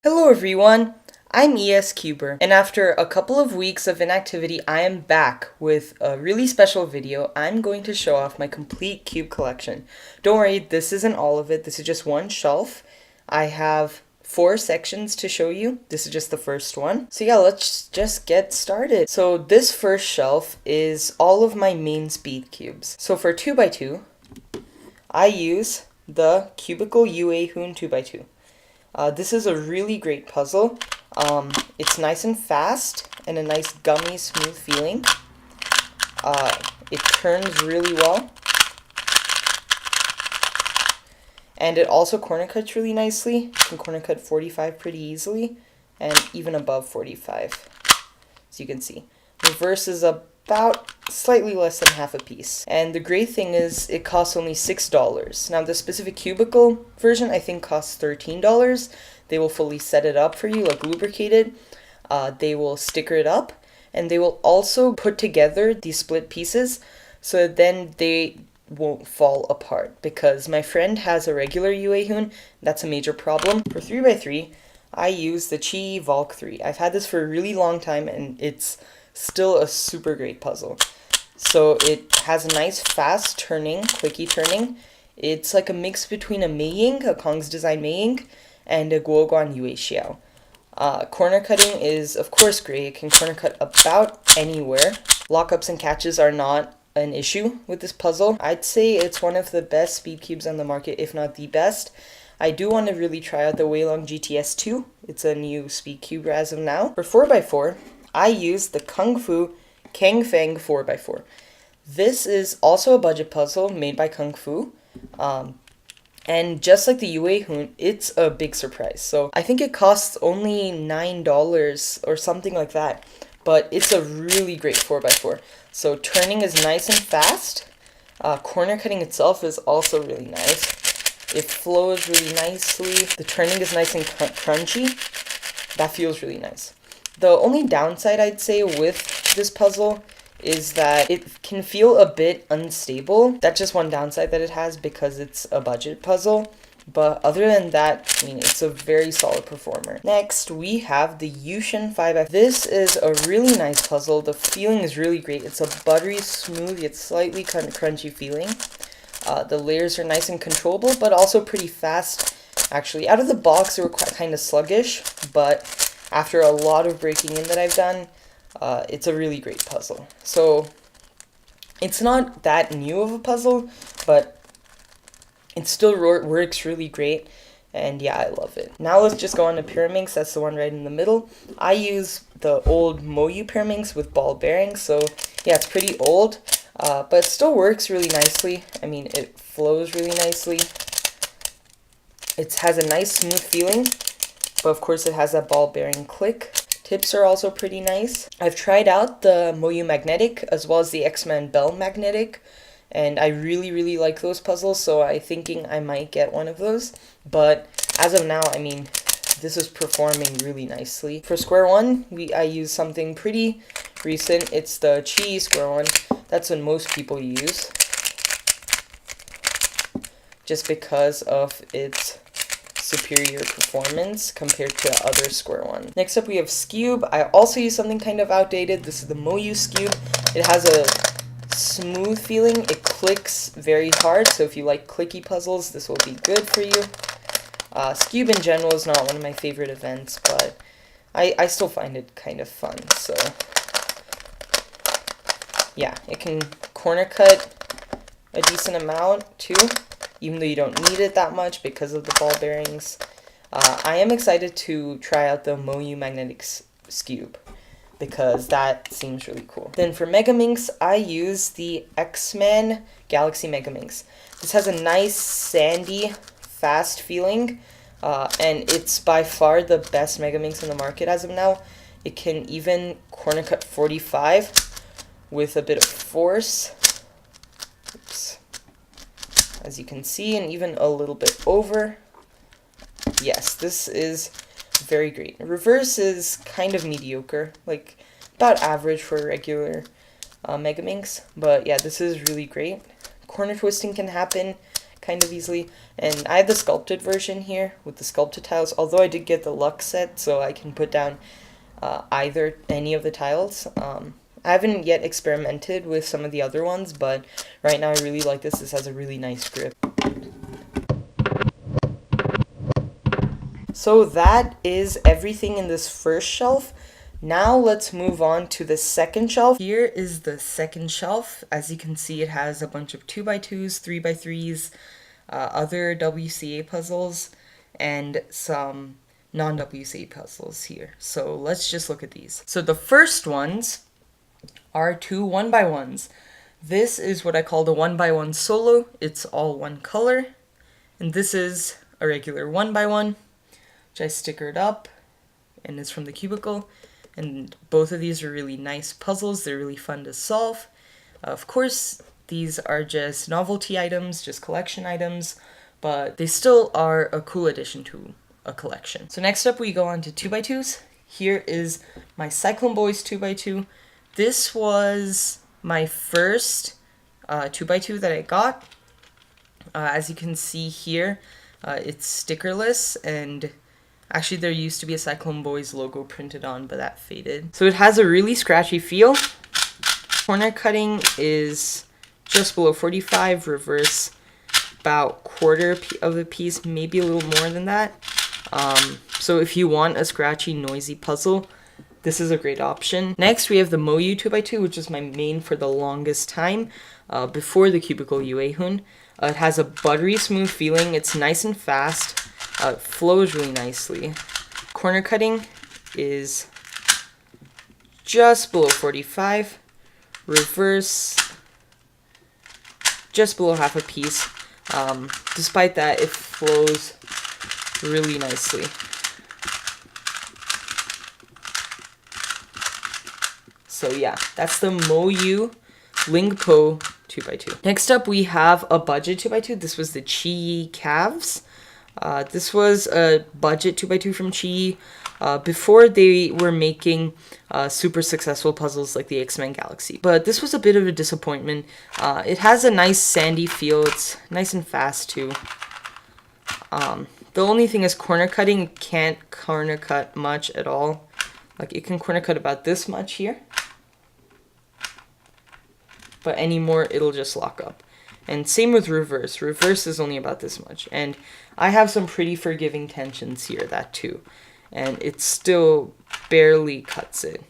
Hello everyone, I'm ESCuber, and after a couple of weeks of inactivity, I am back with a really special video. I'm going to show off my complete cube collection. Don't worry, this isn't all of it, this is just one shelf. I have 4 sections to show you. This is just the first one. So yeah, let's just get started. So this first shelf is all of my main speed cubes. So for 2x2, I use the Cubicle UA Hoon 2x2. This is a really great puzzle. It's nice and fast and a nice gummy smooth feeling. It turns really well. And it also corner cuts really nicely. You can corner cut 45 pretty easily and even above 45, as you can see. Reverse is about slightly less than half a piece. And the great thing is it costs only $6. Now the specific cubicle version I think costs $13. They will fully set it up for you, like lubricate it. They will sticker it up, and they will also put together these split pieces so then they won't fall apart, because my friend has a regular UA Hoon. That's a major problem. For 3x3, I use the Chi Volk 3. I've had this for a really long time and it's still a super great puzzle. So it has a nice fast turning, quickie turning. It's like a mix between a Meiying, a Kong's Design Meiying, and a Guoguan Yue Xiao. Corner cutting is of course great. It can corner cut about anywhere. Lockups and catches are not an issue with this puzzle. I'd say it's one of the best speed cubes on the market, if not the best. I do want to really try out the Weilong GTS 2. It's a new speed cube as of now. For 4x4, I use the Kung Fu Kang Feng 4x4. This is also a budget puzzle made by Kung Fu. And just like the UA Hoon, it's a big surprise. So I think it costs only $9 or something like that. But it's a really great 4x4. So turning is nice and fast. Corner cutting itself is also really nice. It flows really nicely. The turning is nice and crunchy. That feels really nice. The only downside I'd say with this puzzle is that it can feel a bit unstable. That's just one downside that it has because it's a budget puzzle. But other than that, I mean, it's a very solid performer. Next, we have the Yushin 5F. This is a really nice puzzle. The feeling is really great. It's a buttery, smooth, yet slightly crunchy feeling. The layers are nice and controllable, but also pretty fast. Actually, out of the box, they were kind of sluggish, but after a lot of breaking in that I've done, it's a really great puzzle. So, it's not that new of a puzzle, but it still works really great, and yeah, I love it. Now let's just go on to Pyraminx. That's the one right in the middle. I use the old Moyu Pyraminx with ball bearings, so yeah, it's pretty old, but it still works really nicely. I mean, it flows really nicely. It has a nice smooth feeling, but of course it has that ball bearing click. Tips are also pretty nice. I've tried out the Moyu Magnetic as well as the X-Men Bell Magnetic, and I really like those puzzles, so I'm thinking I might get one of those. But as of now, I mean, this is performing really nicely. For square one, I use something pretty recent. It's the Chi square one. That's what most people use, just because of its superior performance compared to other square ones. Next up we have Scube. I also use something kind of outdated. This is the Moyu Scube. It has a smooth feeling. It clicks very hard, so if you like clicky puzzles, this will be good for you. Scube in general is not one of my favorite events, but I still find it kind of fun. So yeah, it can corner cut a decent amount too, even though you don't need it that much because of the ball bearings. I am excited to try out the Moyu Magnetic Scube, because that seems really cool. Then for Megaminx, I use the X-Men Galaxy Megaminx. This has a nice sandy, fast feeling, and it's by far the best Megaminx on the market as of now. It can even corner cut 45 with a bit of force. Oops. As you can see, and even a little bit over. Yes, this is very great. Reverse is kind of mediocre, like about average for a regular Megaminx, but yeah, this is really great. Corner twisting can happen, kind of easily. And I have the sculpted version here with the sculpted tiles, although I did get the Luxe set, so I can put down any of the tiles. I haven't yet experimented with some of the other ones, but right now I really like this. This has a really nice grip. So that is everything in this first shelf. Now let's move on to the second shelf. Here is the second shelf. As you can see, it has a bunch of 2x2s, 3x3s, other WCA puzzles, and some non-WCA puzzles here. So let's just look at these. So the first ones are two 1x1s. This is what I call the 1x1 solo. It's all one color. And this is a regular 1x1, which I stickered up, and it's from the cubicle. And both of these are really nice puzzles. They're really fun to solve. Of course, these are just novelty items, just collection items, but they still are a cool addition to a collection. So next up we go on to 2x2s. Here is my Cyclone Boys 2x2. This was my first 2x2 that I got. As you can see here, it's stickerless, and actually there used to be a Cyclone Boys logo printed on, but that faded. So it has a really scratchy feel. Corner cutting is just below 45, reverse about quarter of a piece, maybe a little more than that. So if you want a scratchy, noisy puzzle, this is a great option. Next, we have the Moyu 2x2, which is my main for the longest time, before the Cubicle Yuehun. It has a buttery smooth feeling. It's nice and fast. It flows really nicely. Corner cutting is just below 45. Reverse, just below half a piece. Despite that, it flows really nicely. So yeah, that's the Moyu Lingpo 2x2. Next up, we have a budget 2x2. This was the Chi Calves. This was a budget 2x2 from Chi before they were making super successful puzzles like the X-Men Galaxy. But this was a bit of a disappointment. It has a nice sandy feel. It's nice and fast too. The only thing is corner cutting. It can't corner cut much at all. Like it can corner cut about this much here. But any more, it'll just lock up. And same with reverse. Reverse is only about this much. And I have some pretty forgiving tensions here, that too. And it still barely cuts it.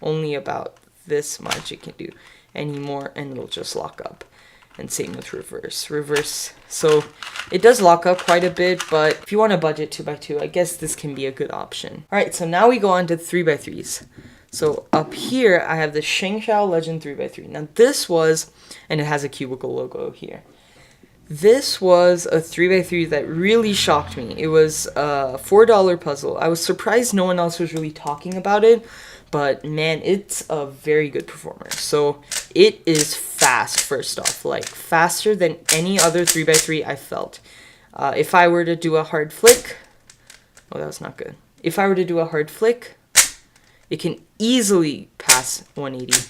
Only about this much it can do. Any more, and it'll just lock up. And same with reverse. Reverse, so it does lock up quite a bit, but if you want a budget 2x2, I guess this can be a good option. Alright, so now we go on to 3x3s. So up here, I have the Shengshao Legend 3x3. Now this was, and it has a cubicle logo here. This was a 3x3 that really shocked me. It was a $4 puzzle. I was surprised no one else was really talking about it, but man, it's a very good performer. So it is fast, first off, like faster than any other 3x3 I felt. If I were to do a hard flick, oh, that was not good. If I were to do a hard flick, it can easily pass 180,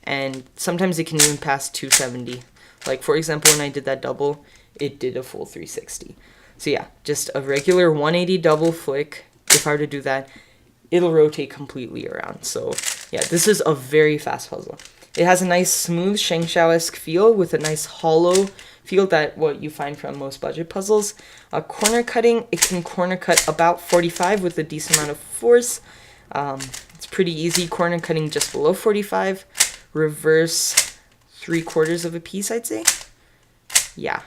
and sometimes it can even pass 270. Like, for example, when I did that double, it did a full 360. So yeah, just a regular 180 double flick. If I were to do that, it'll rotate completely around. So yeah, this is a very fast puzzle. It has a nice smooth Shengshao-esque feel with a nice hollow feel that what you find from most budget puzzles. Corner cutting, it can corner cut about 45 with a decent amount of force. It's pretty easy corner cutting just below 45. Reverse 3/4 of a piece, I'd say. Yeah.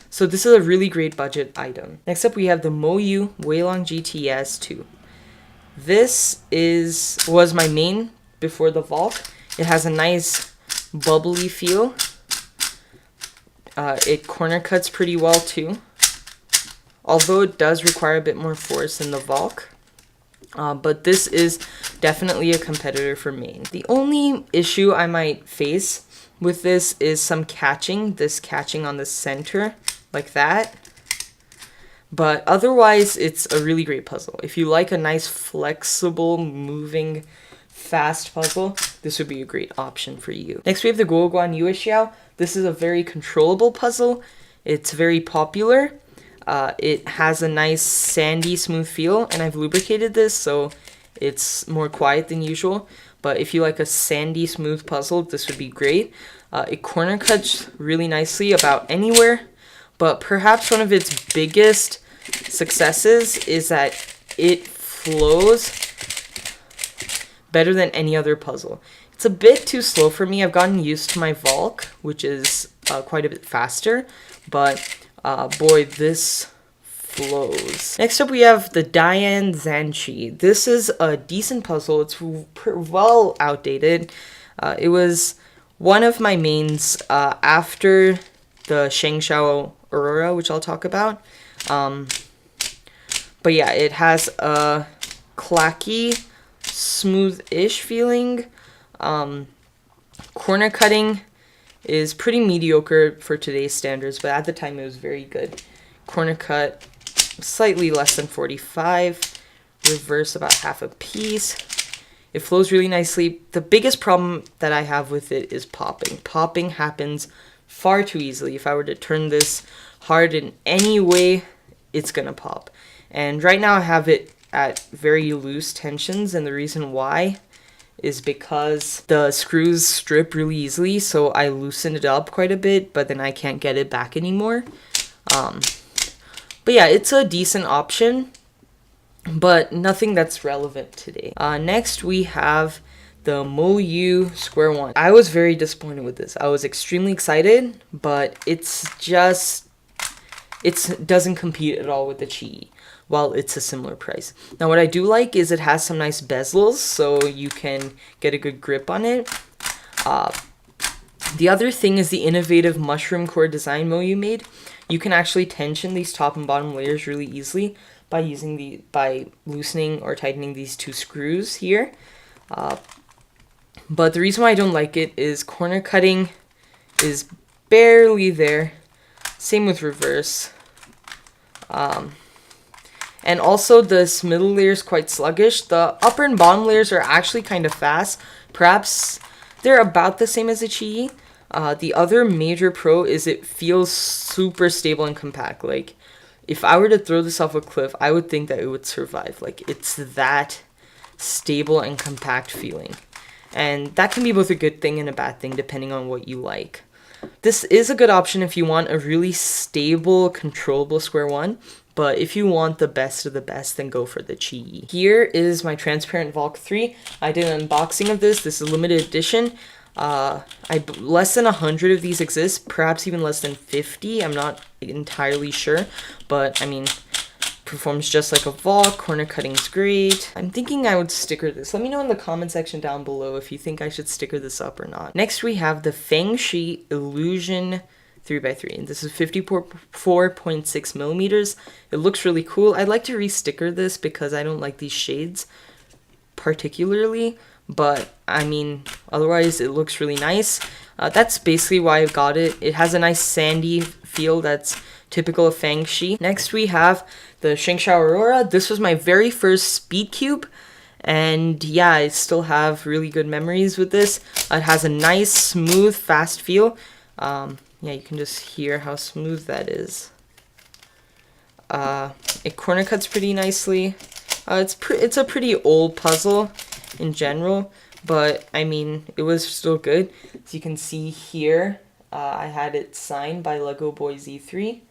So this is a really great budget item. Next up, we have the Moyu Weilong GTS 2. This was my main before the vault. It has a nice bubbly feel. It corner cuts pretty well too. Although it does require a bit more force than the Valk. But this is definitely a competitor for main. The only issue I might face with this is some catching. This catching on the center, like that. But otherwise, it's a really great puzzle. If you like a nice, flexible, moving, fast puzzle, this would be a great option for you. Next, we have the Guoguan Yuexiao. This is a very controllable puzzle. It's very popular. It has a nice sandy, smooth feel, and I've lubricated this so it's more quiet than usual. But if you like a sandy, smooth puzzle, this would be great. It corner cuts really nicely about anywhere, but perhaps one of its biggest successes is that it flows better than any other puzzle. It's a bit too slow for me. I've gotten used to my Valk, which is quite a bit faster, but boy, this flows. Next up, we have the Diane Zanchi. This is a decent puzzle. It's well outdated. It was one of my mains after the Shengshao Aurora, which I'll talk about. But yeah, it has a clacky, smooth-ish feeling. Corner cutting is pretty mediocre for today's standards, but at the time it was very good. Corner cut slightly less than 45, reverse about half a piece. It flows really nicely. The biggest problem that I have with it is popping. Popping happens far too easily. If I were to turn this hard in any way, it's gonna pop. And right now I have it at very loose tensions, and the reason why is because the screws strip really easily, so I loosened it up quite a bit, but then I can't get it back anymore. But yeah, it's a decent option, but nothing that's relevant today. Next, we have the Moyu Square One. I was very disappointed with this. I was extremely excited, but it doesn't compete at all with the Chi, while it's a similar price. Now, what I do like is it has some nice bezels, so you can get a good grip on it. The other thing is the innovative mushroom core design Moyu made. You can actually tension these top and bottom layers really easily by loosening or tightening these two screws here. But the reason why I don't like it is corner cutting is barely there. Same with reverse. And also this middle layer is quite sluggish. The upper and bottom layers are actually kind of fast. Perhaps they're about the same as the Chi. The other major pro is it feels super stable and compact. Like, if I were to throw this off a cliff, I would think that it would survive. Like, it's that stable and compact feeling. And that can be both a good thing and a bad thing depending on what you like. This is a good option if you want a really stable, controllable Square One. But if you want the best of the best, then go for the Chi. Here is my transparent Valk 3. I did an unboxing of this. This is a limited edition. Less than 100 of these exist, perhaps even less than 50. I'm not entirely sure, but I mean, performs just like a Valk. Corner cutting's great. I'm thinking I would sticker this. Let me know in the comment section down below if you think I should sticker this up or not. Next, we have the Fengshi Illusion 3x3, and this is 54.6 millimeters. It looks really cool. I'd like to re-sticker this because I don't like these shades particularly, but I mean, otherwise it looks really nice. That's basically why I got it. It has a nice sandy feel that's typical of Fengshi. Next, we have the Shengshao Aurora. This was my very first speed cube, and yeah, I still have really good memories with this. It has a nice, smooth, fast feel. Yeah, you can just hear how smooth that is. It corner cuts pretty nicely. It's a pretty old puzzle in general, but I mean, it was still good. As you can see here, I had it signed by Lego Boy Z3,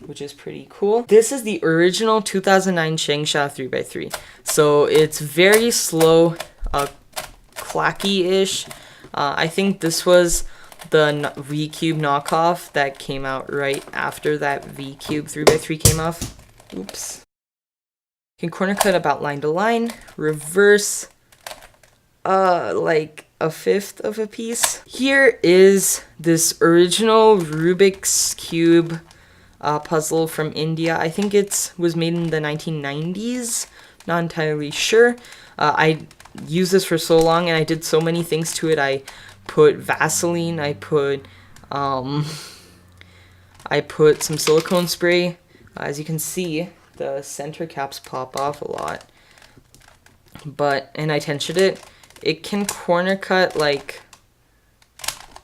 which is pretty cool. This is the original 2009 Shengshao 3x3. So it's very slow, clacky-ish. I think this was the V-Cube knockoff that came out right after that V-Cube 3x3 came off. Oops. You can corner cut about line to line, reverse like a fifth of a piece. Here is this original Rubik's Cube puzzle from India. I think it was made in the 1990s. Not entirely sure. I used this for so long and I did so many things to it. I put Vaseline, I put some silicone spray. As you can see, the center caps pop off a lot. And I tensioned it. It can corner cut like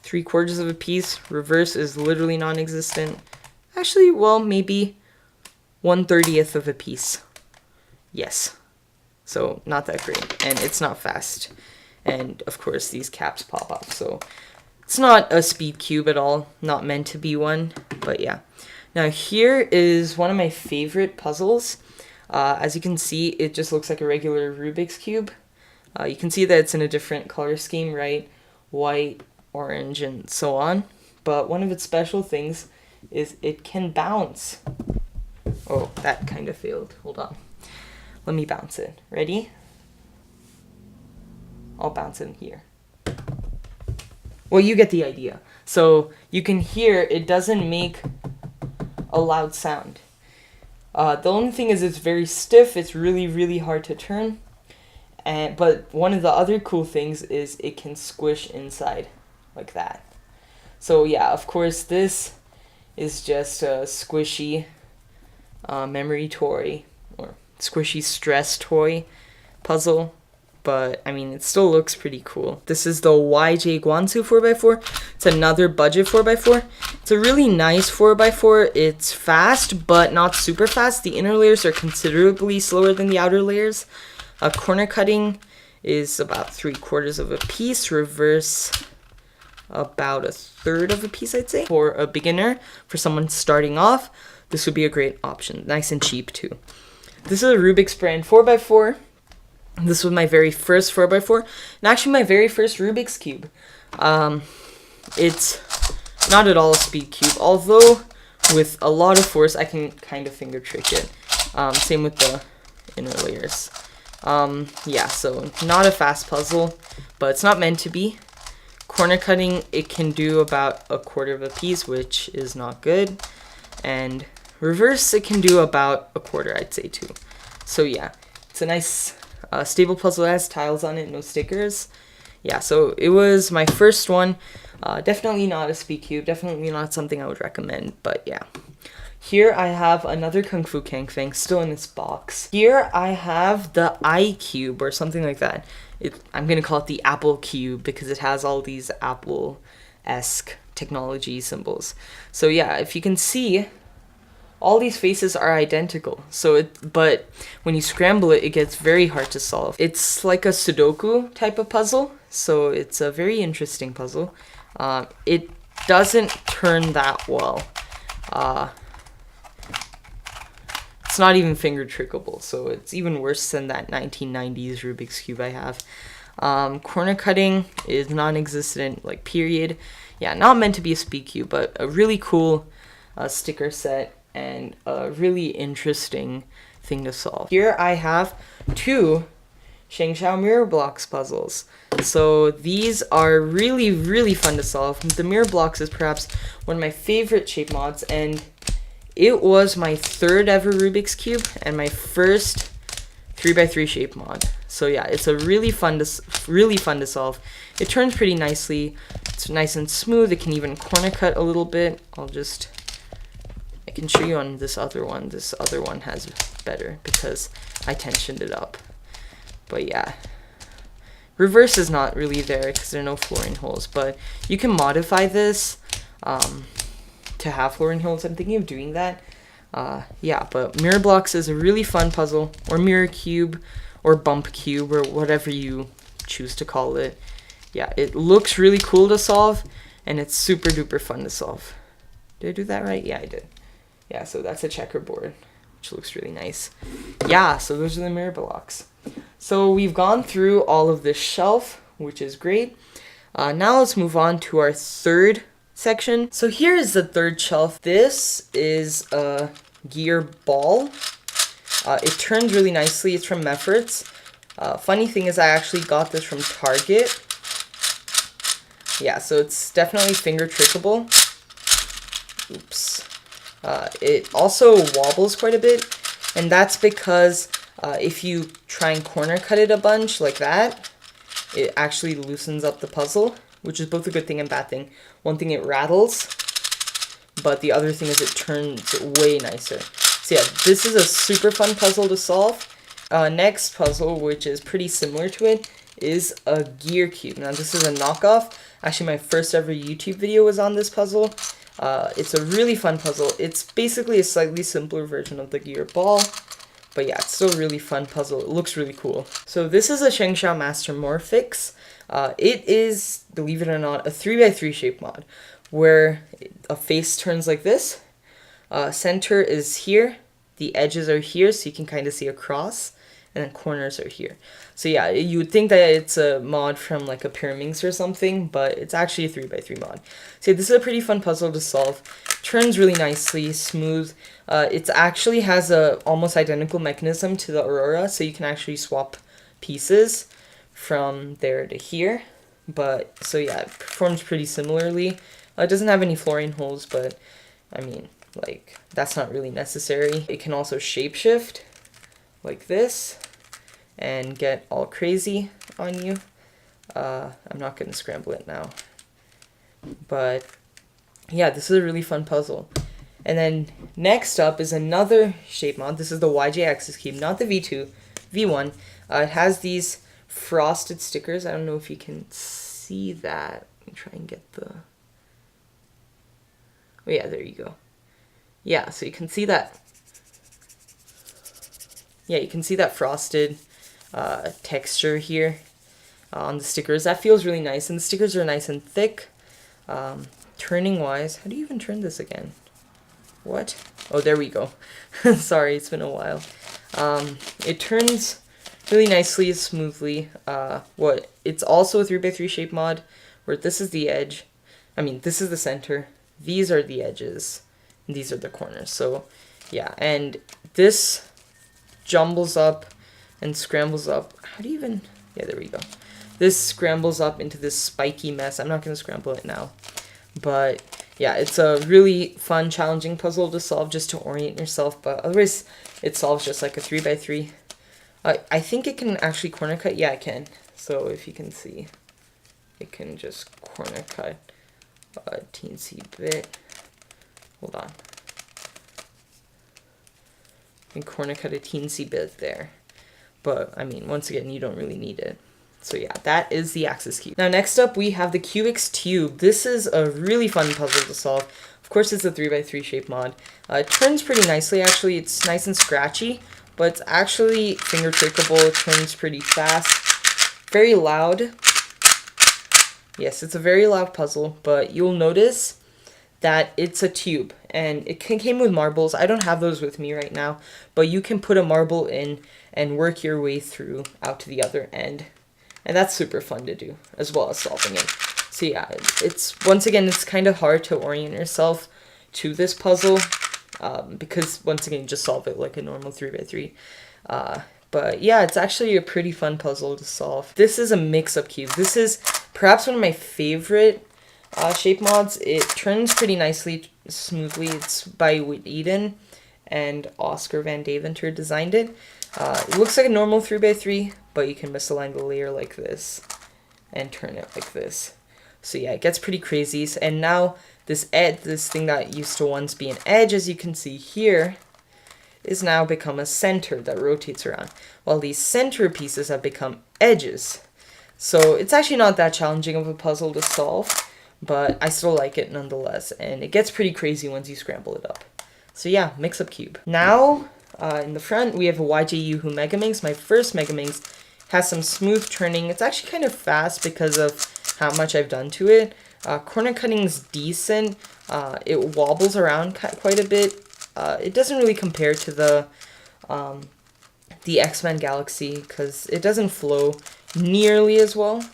3/4 of a piece. Reverse is literally non-existent. Actually, well, maybe 1/30th of a piece. Yes. So not that great, and it's not fast. And of course these caps pop off, so it's not a speed cube at all, not meant to be one, but yeah. Now here is one of my favorite puzzles. As you can see, it just looks like a regular Rubik's Cube. You can see that it's in a different color scheme, right? White, orange, and so on. But one of its special things is it can bounce. Oh, that kind of failed. Hold on. Let me bounce it. Ready? I'll bounce in here. Well, you get the idea. So you can hear it doesn't make a loud sound. The only thing is it's very stiff. It's really, really hard to turn. But one of the other cool things is it can squish inside like that. So yeah, of course this is just a squishy memory toy or squishy stress toy puzzle, but I mean it still looks pretty cool. This is the YJ Guansu 4x4. It's another budget 4x4. It's a really nice 4x4. It's fast but not super fast. The inner layers are considerably slower than the outer layers. Corner cutting is about 3/4 of a piece, reverse about 1/3 of a piece, I'd say. For a beginner, for someone starting off, this would be a great option. Nice and cheap too. This is a Rubik's brand 4x4. This was my very first 4x4, and actually my very first Rubik's Cube. It's not at all a speed cube, although with a lot of force I can kind of finger trick it. Same with the inner layers. Yeah, so not a fast puzzle, but it's not meant to be. Corner cutting, it can do about 1/4 of a piece, which is not good. And reverse, it can do about 1/4, I'd say too. So yeah, it's a nice stable puzzle. It has tiles on it, no stickers. Yeah, so it was my first one. Definitely not a speed cube, definitely not something I would recommend, but yeah. Here I have another Kung Fu Kang Fang still in this box. Here I have the iCube or something like that. I'm going to call it the Apple Cube because it has all these Apple-esque technology symbols. So yeah, if you can see, all these faces are identical. But when you scramble it, it gets very hard to solve. It's like a Sudoku type of puzzle, so it's a very interesting puzzle. It doesn't turn that well. It's not even finger trickable, so it's even worse than that 1990s Rubik's Cube I have. Corner cutting is non-existent, like period. Yeah, not meant to be a speed cube, but a really cool sticker set and a really interesting thing to solve. Here I have 2 Shengshao mirror blocks puzzles. So these are really, really fun to solve. The mirror blocks is perhaps one of my favorite shape mods, and it was my 3rd ever Rubik's Cube and my first 3x3 shape mod. So yeah, it's a really fun to solve. It turns pretty nicely. It's nice and smooth. It can even corner cut a little bit. I can show you on this other one. This other one has better because I tensioned it up. But yeah, reverse is not really there because there are no flooring holes, but you can modify this to have flooring holes. I'm thinking of doing that. Yeah, but mirror blocks is a really fun puzzle, or mirror cube, or bump cube, or whatever you choose to call it. Yeah, it looks really cool to solve, and it's super duper fun to solve. Did I do that right? Yeah, I did. Yeah, so that's a checkerboard, which looks really nice. Yeah, so those are the mirror blocks. So we've gone through all of this shelf, which is great. Now let's move on to our 3rd section. So here is the 3rd shelf. This is a gear ball. It turns really nicely. It's from Mefferts. Funny thing is I actually got this from Target. Yeah, so it's definitely finger trickable. Oops. It also wobbles quite a bit, and that's because if you try and corner cut it a bunch like that, it actually loosens up the puzzle, which is both a good thing and bad thing. One thing, it rattles, but the other thing is it turns way nicer. So yeah, this is a super fun puzzle to solve. Next puzzle, which is pretty similar to it, is a gear cube. Now this is a knockoff. Actually, my first ever YouTube video was on this puzzle. It's a really fun puzzle. It's basically a slightly simpler version of the gear ball, but yeah, it's still a really fun puzzle. It looks really cool. So this is a Shengxiao Master Morphix. It is, believe it or not, a 3x3 shape mod, where a face turns like this. Center is here, the edges are here, so you can kind of see across, and then corners are here. So yeah, you would think that it's a mod from like a Pyraminx or something, but it's actually a 3x3 mod. So this is a pretty fun puzzle to solve. Turns really nicely, smooth. It actually has a almost identical mechanism to the Aurora, so you can actually swap pieces from there to here. But so yeah, it performs pretty similarly. It doesn't have any flooring holes, but I mean, like, that's not really necessary. It can also shapeshift like this and get all crazy on you. I'm not going to scramble it now. But yeah, this is a really fun puzzle. And then next up is another shape mod. This is the YJ Axis Cube, not the V2, V1. It has these frosted stickers. I don't know if you can see that. Let me try and get the... Oh yeah, there you go. Yeah, so you can see that. Yeah, you can see that frosted texture here on the stickers. That feels really nice, and the stickers are nice and thick. Turning wise, how do you even turn this again? What? Oh, there we go. Sorry, it's been a while. It turns really nicely, smoothly. It's also a 3x3 shape mod, where this is the edge. I mean, this is the center. These are the edges, and these are the corners. So, yeah, and this jumbles up and scrambles up. How do you even... Yeah, there we go. This scrambles up into this spiky mess. I'm not going to scramble it now. But, yeah, it's a really fun, challenging puzzle to solve just to orient yourself. But otherwise, it solves just like a 3x3. I think it can actually corner cut. Yeah, it can. So, if you can see, it can just corner cut a teensy bit. Hold on. And corner cut a teensy bit there. But, I mean, once again, you don't really need it. So yeah, that is the Axis Cube. Now next up, we have the Cubix Tube. This is a really fun puzzle to solve. Of course, it's a 3x3 shape mod. It turns pretty nicely, actually. It's nice and scratchy, but it's actually finger trickable. It turns pretty fast. Very loud. Yes, it's a very loud puzzle, but you'll notice that it's a tube, and it came with marbles. I don't have those with me right now, but you can put a marble in and work your way through out to the other end. And that's super fun to do, as well as solving it. So yeah, once again, it's kind of hard to orient yourself to this puzzle, because once again, you just solve it like a normal 3x3. But yeah, it's actually a pretty fun puzzle to solve. This is a mix-up cube. This is perhaps one of my favorite shape mods. It turns pretty nicely, smoothly. It's by Whit Eden, and Oscar Van Deventer designed it. It looks like a normal 3x3, but you can misalign the layer like this and turn it like this. So yeah, it gets pretty crazy. And now this thing that used to once be an edge, as you can see here, is now become a center that rotates around, while these center pieces have become edges. So it's actually not that challenging of a puzzle to solve, but I still like it nonetheless, and it gets pretty crazy once you scramble it up. So yeah, mix-up cube. Now, in the front, we have a YJ Yuhu Megaminx. My first Megaminx has some smooth turning. It's actually kind of fast because of how much I've done to it. Corner cutting's decent. It wobbles around quite a bit. It doesn't really compare to the X-Men Galaxy because it doesn't flow nearly as well,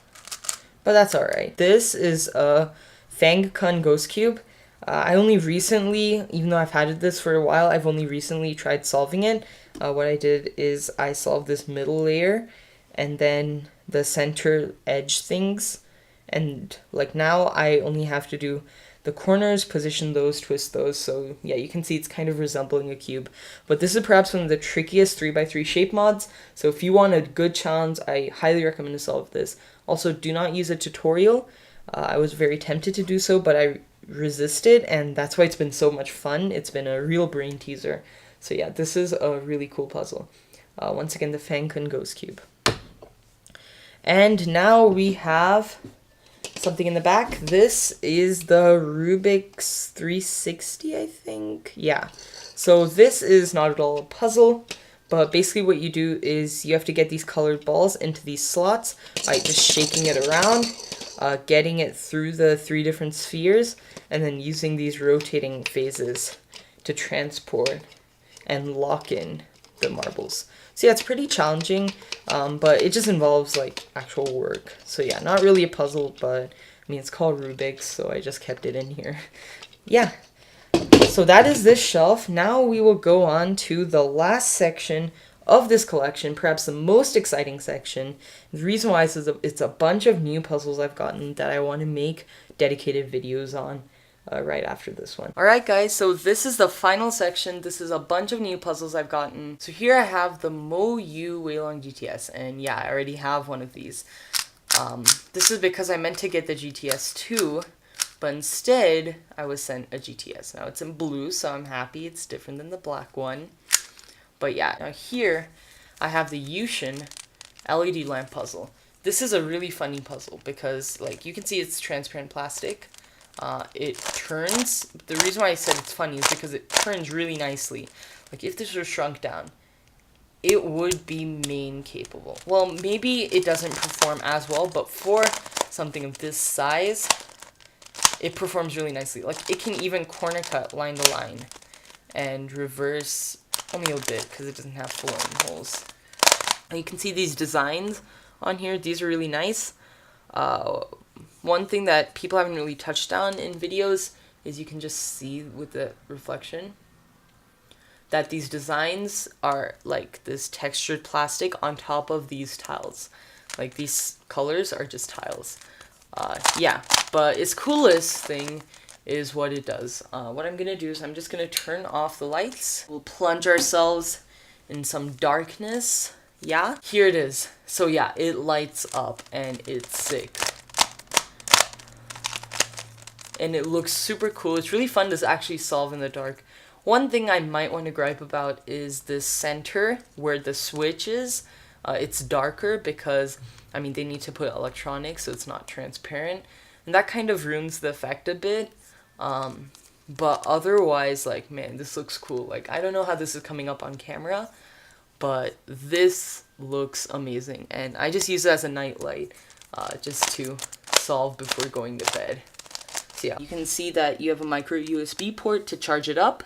but that's alright. This is a Fang Kun Ghost Cube. I only recently, even though I've had this for a while, I've only recently tried solving it. What I did is I solved this middle layer and then the center edge things, and like now I only have to do the corners, position those, twist those. So yeah, you can see it's kind of resembling a cube, but this is perhaps one of the trickiest 3x3 shape mods. So if you want a good challenge, I highly recommend to solve this. Also, do not use a tutorial. I was very tempted to do so, but I resisted, and that's why it's been so much fun. It's been a real brain teaser. So yeah, this is a really cool puzzle. Once again, the Fang Kun Ghost Cube. And now we have something in the back. This is the Rubik's 360, I think. Yeah. So this is not at all a puzzle, but basically what you do is you have to get these colored balls into these slots by just shaking it around, getting it through the 3 different spheres, and then using these rotating phases to transport and lock in the marbles. So yeah, it's pretty challenging, but it just involves like actual work. So yeah, not really a puzzle, but I mean, it's called Rubik's, so I just kept it in here. Yeah, so that is this shelf. Now we will go on to the last section of this collection, perhaps the most exciting section. The reason why is it's a bunch of new puzzles I've gotten that I want to make dedicated videos on. Right after this one. Alright guys, so this is the final section. This is a bunch of new puzzles I've gotten. So here I have the Mo U Weilong GTS, and yeah, I already have one of these. This is because I meant to get the GTS 2, but instead I was sent a GTS. Now it's in blue, so I'm happy it's different than the black one. But yeah, now here I have the Yushin LED lamp puzzle. This is a really funny puzzle because, like, you can see it's transparent plastic. It turns, the reason why I said it's funny is because it turns really nicely. Like, if this was shrunk down, it would be main capable. Well, maybe it doesn't perform as well, but for something of this size, it performs really nicely. Like, it can even corner cut line to line and reverse only a bit because it doesn't have full holes. And you can see these designs on here. These are really nice. One thing that people haven't really touched on in videos is you can just see with the reflection that these designs are like this textured plastic on top of these tiles. Like, these colors are just tiles. Yeah, but its coolest thing is what it does. What I'm gonna do is I'm just gonna turn off the lights. We'll plunge ourselves in some darkness. Yeah, here it is. So yeah, it lights up and it's sick. And it looks super cool. It's really fun to actually solve in the dark. One thing I might want to gripe about is the center where the switch is. It's darker because, I mean, they need to put electronics so it's not transparent. And that kind of ruins the effect a bit. But otherwise, like, man, this looks cool. Like, I don't know how this is coming up on camera, but this looks amazing. And I just use it as a night light, just to solve before going to bed. So yeah, you can see that you have a micro USB port to charge it up.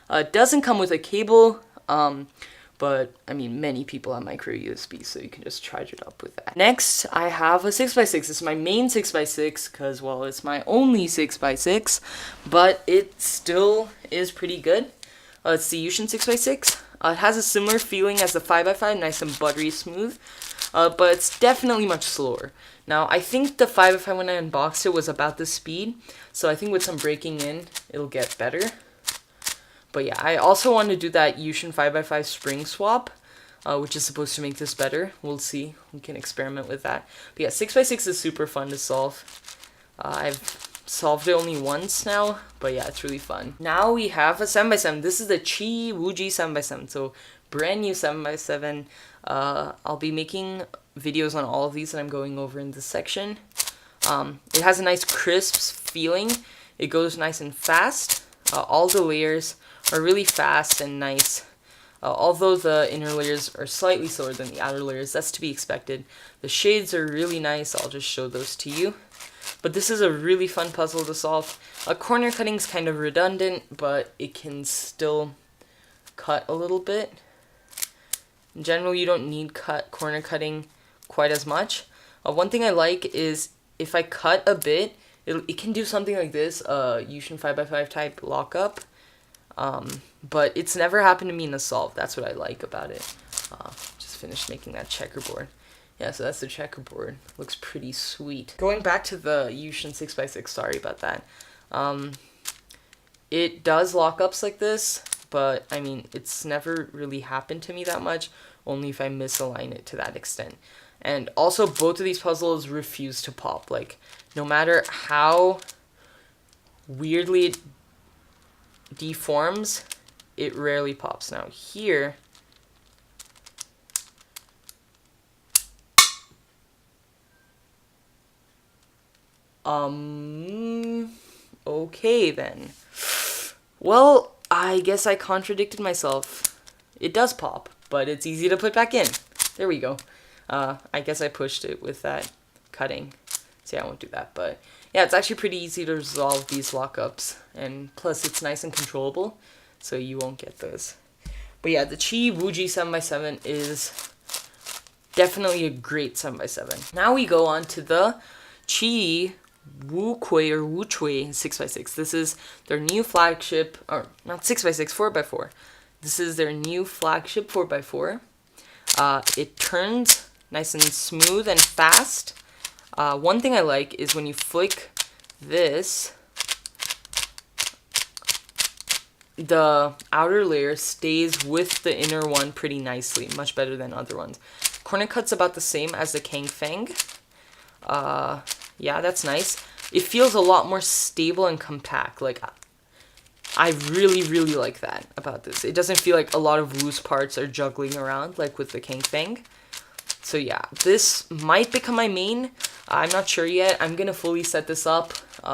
It doesn't come with a cable, but I mean, many people have micro USB, so you can just charge it up with that. Next, I have a 6x6. This is my main 6x6 because, well, it's my only 6x6, but it still is pretty good. It's the Yushin 6x6. It has a similar feeling as the 5x5, nice and buttery smooth, but it's definitely much slower. Now, I think the 5x5 when I unboxed it was about this speed, so I think with some breaking in, it'll get better. But yeah, I also want to do that Yushin 5x5 spring swap, which is supposed to make this better. We'll see. We can experiment with that. But yeah, 6x6 is super fun to solve. I've solved it only once now, but yeah, it's really fun. Now we have a 7x7. This is the Chi Wuji 7x7, so brand new 7x7. I'll be making videos on all of these that I'm going over in this section. It has a nice crisp feeling. It goes nice and fast. All the layers are really fast and nice. Although the inner layers are slightly slower than the outer layers, that's to be expected. The shades are really nice. I'll just show those to you. But this is a really fun puzzle to solve. Corner cutting is kind of redundant, but it can still cut a little bit. In general, you don't need corner cutting quite as much. One thing I like is if I cut a bit, it can do something like this, Yushin 5x5 type lockup. But it's never happened to me in a solve. That's what I like about it. Just finished making that checkerboard. Yeah, so that's the checkerboard. Looks pretty sweet. Going back to the Yushin 6x6, sorry about that. It does lockups like this, but I mean, it's never really happened to me that much, only if I misalign it to that extent. And also, both of these puzzles refuse to pop. Like, no matter how weirdly it deforms, it rarely pops. Now here, Okay then. Well, I guess I contradicted myself. It does pop, but it's easy to put back in. There we go. I guess I pushed it with that cutting. See, I won't do that, but yeah, it's actually pretty easy to resolve these lockups, and plus it's nice and controllable, so you won't get those. But yeah, the Chi Wuji 7x7 is definitely a great 7x7. Now we go on to the Chi Wu Kui or Wu Chui 6x6. This is their new flagship, or not 6x6, 4x4. This is their new flagship 4x4. It turns nice and smooth and fast. One thing I like is when you flick this, the outer layer stays with the inner one pretty nicely, much better than other ones. Corner cut's about the same as the Kang Fang. Yeah, that's nice. It feels a lot more stable and compact. Like, I really, really like that about this. It doesn't feel like a lot of loose parts are juggling around like with the Kang Fang. So yeah, this might become my main. I'm not sure yet. I'm gonna fully set this up,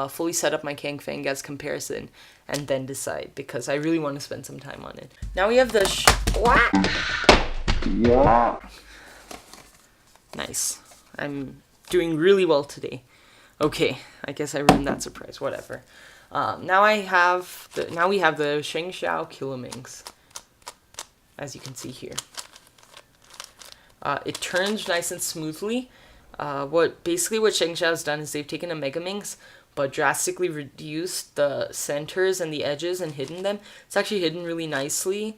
fully set up my Kang Fang as comparison, and then decide, because I really want to spend some time on it. Now we have the yeah. Nice. I'm doing really well today. Okay, I guess I ruined that surprise. Whatever. Now we have the Shengxiao Kilomings, as you can see here. It turns nice and smoothly. What Shengxiao's done is they've taken a Megaminx, but drastically reduced the centers and the edges and hidden them. It's actually hidden really nicely,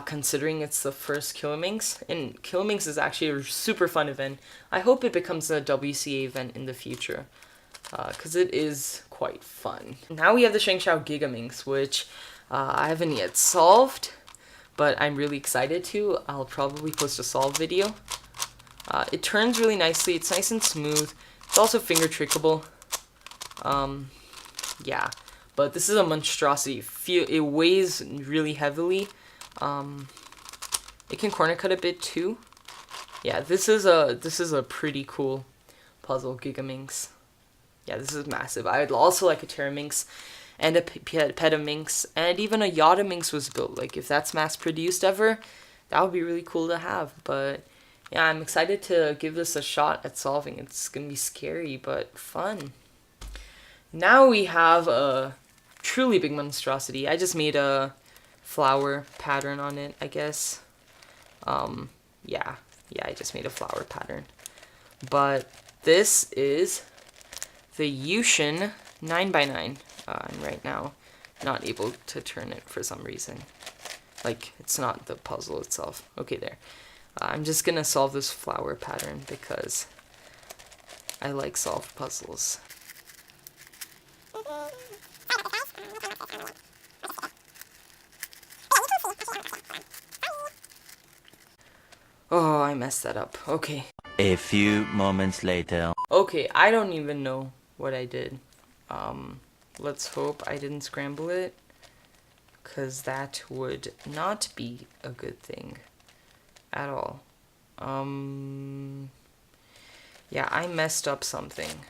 considering it's the first Kilomings. And Kilomings is actually a super fun event. I hope it becomes a WCA event in the future, because it is quite fun. Now we have the Shengxiao Gigaminx, which I haven't yet solved, but I'm really excited to. I'll probably post a solve video. It turns really nicely. It's nice and smooth. It's also finger trickable. Yeah, but this is a monstrosity. It weighs really heavily. It can corner cut a bit too. Yeah, this is a pretty cool puzzle, Gigaminx. Yeah, this is massive. I'd also like a Terraminx and a Petaminx, and even a Yottaminx was built. Like, if that's mass produced ever, that would be really cool to have. But yeah, I'm excited to give this a shot at solving. It's gonna be scary, but fun. Now we have a truly big monstrosity. I just made a flower pattern on it, I guess. Yeah, I just made a flower pattern. But this is the Yushin 9x9. I'm right now not able to turn it for some reason. Like, it's not the puzzle itself. Okay, there. I'm just gonna solve this flower pattern because I like solved puzzles. Oh, I messed that up. Okay. A few moments later. Okay, I don't even know what I did. Let's hope I didn't scramble it, because that would not be a good thing at all. Yeah, I messed up something.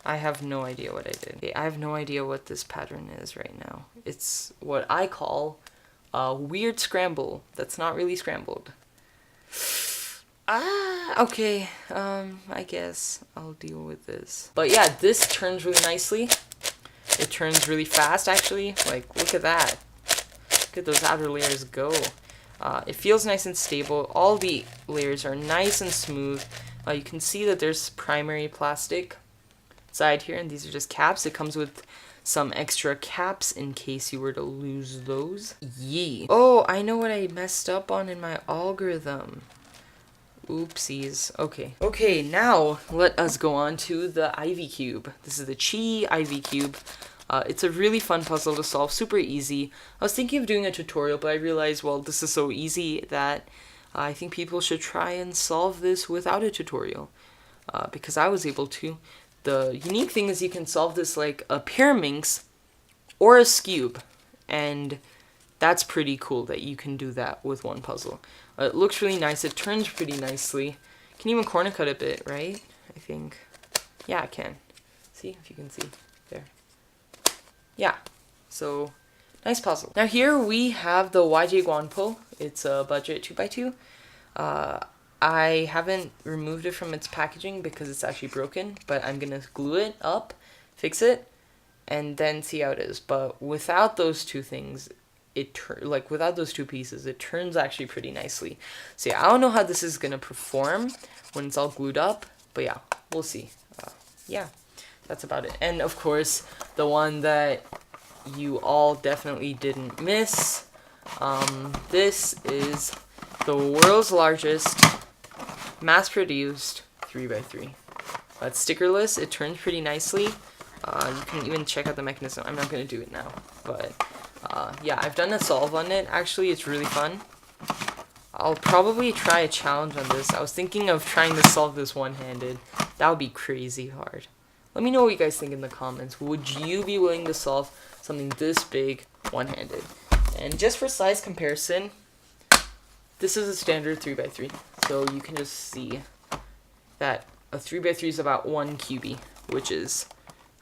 I have no idea what I did. Okay, I have no idea what this pattern is right now. It's what I call a weird scramble that's not really scrambled. Okay, I guess I'll deal with this. But yeah, this turns really nicely. It turns really fast, actually. Like, look at that. Look at those outer layers go. It feels nice and stable. All the layers are nice and smooth. You can see that there's primary plastic side here, and these are just caps. It comes with some extra caps in case you were to lose those. Yee. Oh, I know what I messed up on in my algorithm. Oopsies. Okay, now let us go on to the Ivy Cube. This is the Chi Ivy Cube. It's a really fun puzzle to solve, super easy. I was thinking of doing a tutorial, but I realized, well, this is so easy that I think people should try and solve this without a tutorial, because I was able to. The unique thing is you can solve this like a Pyraminx or a Scube, and that's pretty cool that you can do that with one puzzle. It looks really nice. It turns pretty nicely. Can even corner cut a bit, right? I think. Yeah, I can. See if you can see there. Yeah, so nice puzzle. Now here we have the YJ Guanpo. It's a budget 2x2. I haven't removed it from its packaging because it's actually broken, but I'm gonna glue it up, fix it, and then see how it is. But without those two things, without those two pieces, it turns actually pretty nicely. So yeah, I don't know how this is gonna perform when it's all glued up, but yeah, we'll see. Yeah, that's about it. And of course, the one that you all definitely didn't miss, this is the world's largest mass-produced 3x3. It's stickerless. It turns pretty nicely. You can even check out the mechanism. I'm not going to do it now, but yeah, I've done a solve on it. Actually, it's really fun. I'll probably try a challenge on this. I was thinking of trying to solve this one-handed. That would be crazy hard. Let me know what you guys think in the comments. Would you be willing to solve something this big one-handed? And just for size comparison, this is a standard 3x3. So you can just see that a 3x3 is about 1 QB, which is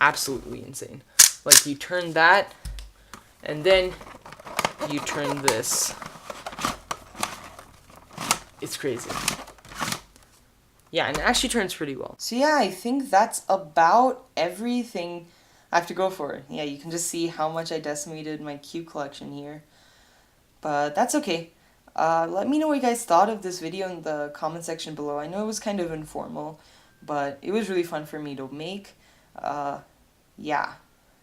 absolutely insane. Like, you turn that, and then you turn this. It's crazy. Yeah, and it actually turns pretty well. So yeah, I think that's about everything I have to go for. Yeah, you can just see how much I decimated my cube collection here. But that's okay. Let me know what you guys thought of this video in the comment section below. I know it was kind of informal, but it was really fun for me to make. Yeah,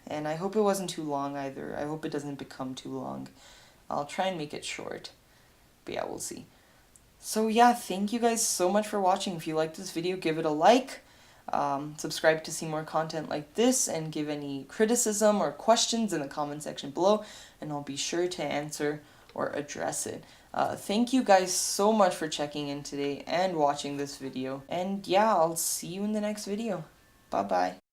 and I hope it wasn't too long either. I hope it doesn't become too long. I'll try and make it short. But yeah, we'll see. So yeah, thank you guys so much for watching. If you liked this video, give it a like. Subscribe to see more content like this, and give any criticism or questions in the comment section below, and I'll be sure to answer or address it. Thank you guys so much for checking in today and watching this video. And yeah, I'll see you in the next video. Bye-bye.